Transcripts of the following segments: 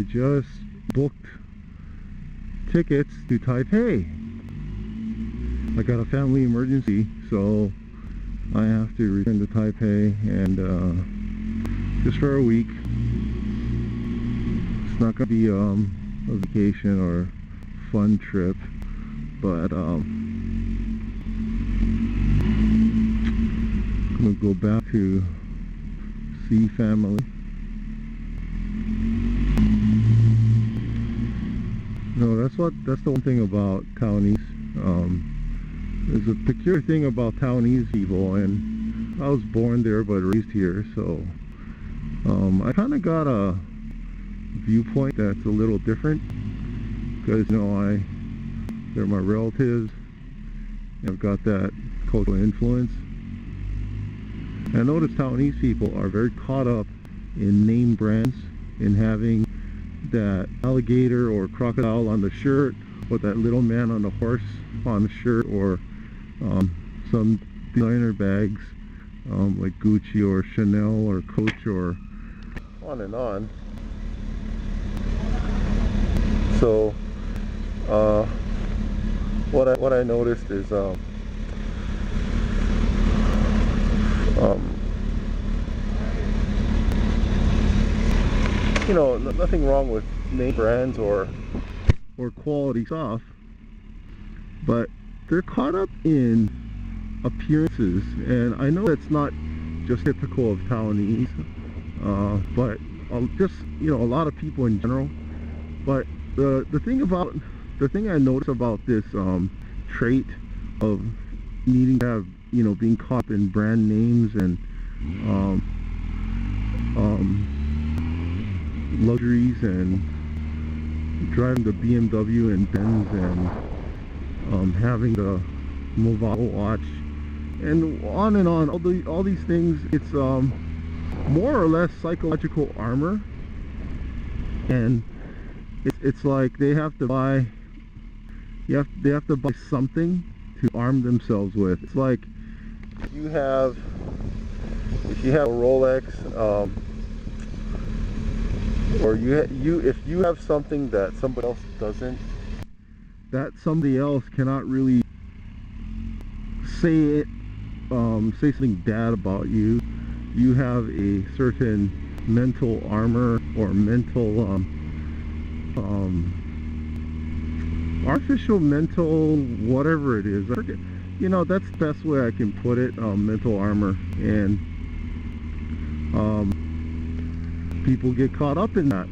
I just booked tickets to Taipei. I got a family emergency, so I have to return to Taipei, and just for a week. It's not going to be a vacation or fun trip, but I'm going to go back to see family. No, that's the one thing about Taiwanese. There's a peculiar thing about Taiwanese people, and I was born there but raised here, so I kind of got a viewpoint that's a little different, because they're my relatives. I've got that cultural influence. And I notice Taiwanese people are very caught up in name brands, in having that alligator or crocodile on the shirt, or that little man on the horse on the shirt, or some designer bags like Gucci or Chanel or Coach, or on and on. So what I noticed is nothing wrong with name brands or quality stuff, but they're caught up in appearances, and I know that's not just typical of Taiwanese, but just a lot of people in general. But the thing I notice about this trait of needing to have being caught in brand names and luxuries and driving the BMW and Benz and having the Movado watch and on, all these things, it's more or less psychological armor, and it's like they have to buy something to arm themselves with. It's like if you have a Rolex, or if you have something that somebody else doesn't, that somebody else cannot really say something bad about you. You have a certain mental armor or mental artificial mental whatever it is. I forget. That's the best way I can put it. Mental armor, and people get caught up in that.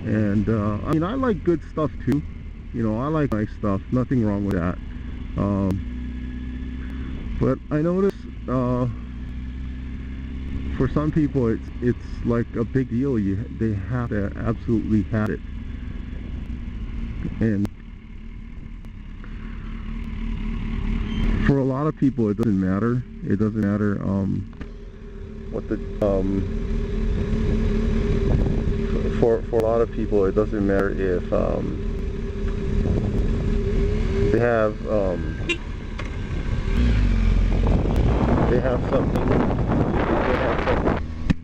And I mean, I like good stuff too. I like nice stuff. Nothing wrong with that. But I notice for some people it's like a big deal. They have to absolutely have it. And for a lot of people, it doesn't matter. It doesn't matter what the for a lot of people, it doesn't matter if they have something.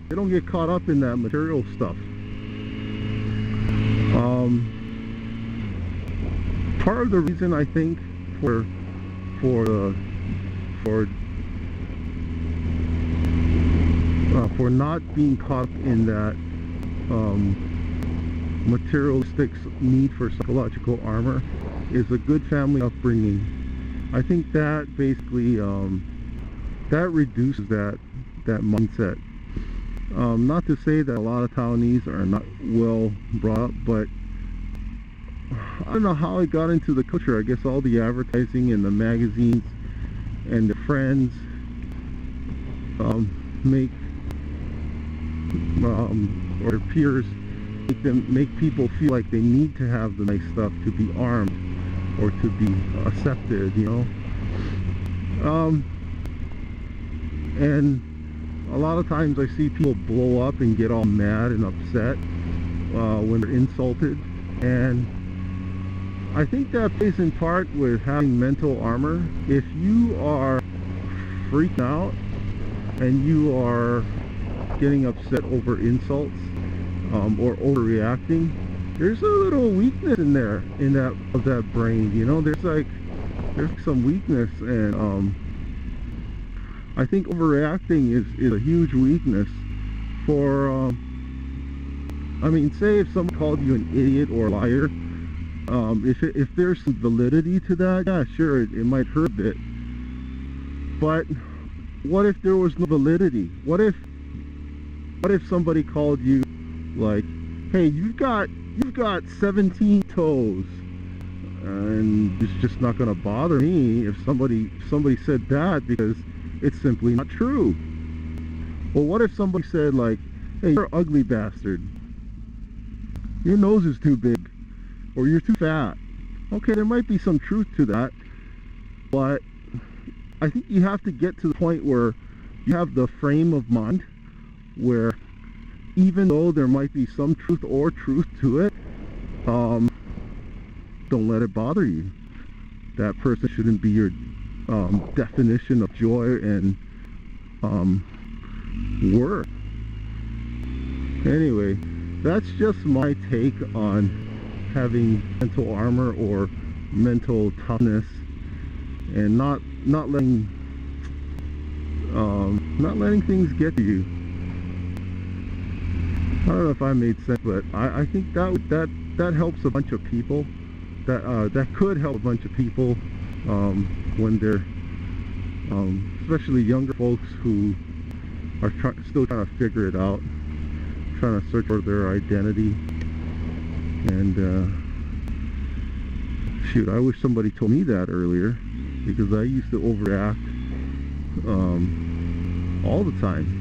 They don't get caught up in that material stuff. Part of the reason I think for not being caught in that materialistic need for psychological armor is a good family upbringing. I think that basically that reduces that mindset. Not to say that a lot of Taiwanese are not well brought up, but I don't know how it got into the culture. I guess all the advertising and the magazines and the friends or their peers make people feel like they need to have the nice stuff to be armed or to be accepted, and a lot of times I see people blow up and get all mad and upset when they're insulted, and I think that plays in part with having mental armor. If you are freaked out and you are getting upset over insults, or overreacting, there's a little weakness in there, in that brain, you know. There's some weakness, and I think overreacting is a huge weakness for I mean, say if someone called you an idiot or a liar, if there's some validity to that, yeah, sure, it might hurt a bit. But what if there was no validity? What if somebody called you like, hey, you've got 17 toes, and it's just not going to bother me if somebody said that, because it's simply not true. Well, what if somebody said like, hey, you're an ugly bastard, your nose is too big, or you're too fat? Okay, there might be some truth to that, but I think you have to get to the point where you have the frame of mind where, even though there might be some truth to it, don't let it bother you. That person shouldn't be your definition of joy and worth. Anyway, that's just my take on having mental armor or mental toughness, and not letting things get to you. I don't know if I made sense, but I think that helps a bunch of people. That could help a bunch of people when they're especially younger folks who are still trying to figure it out, trying to search for their identity. And shoot, I wish somebody told me that earlier, because I used to overact all the time.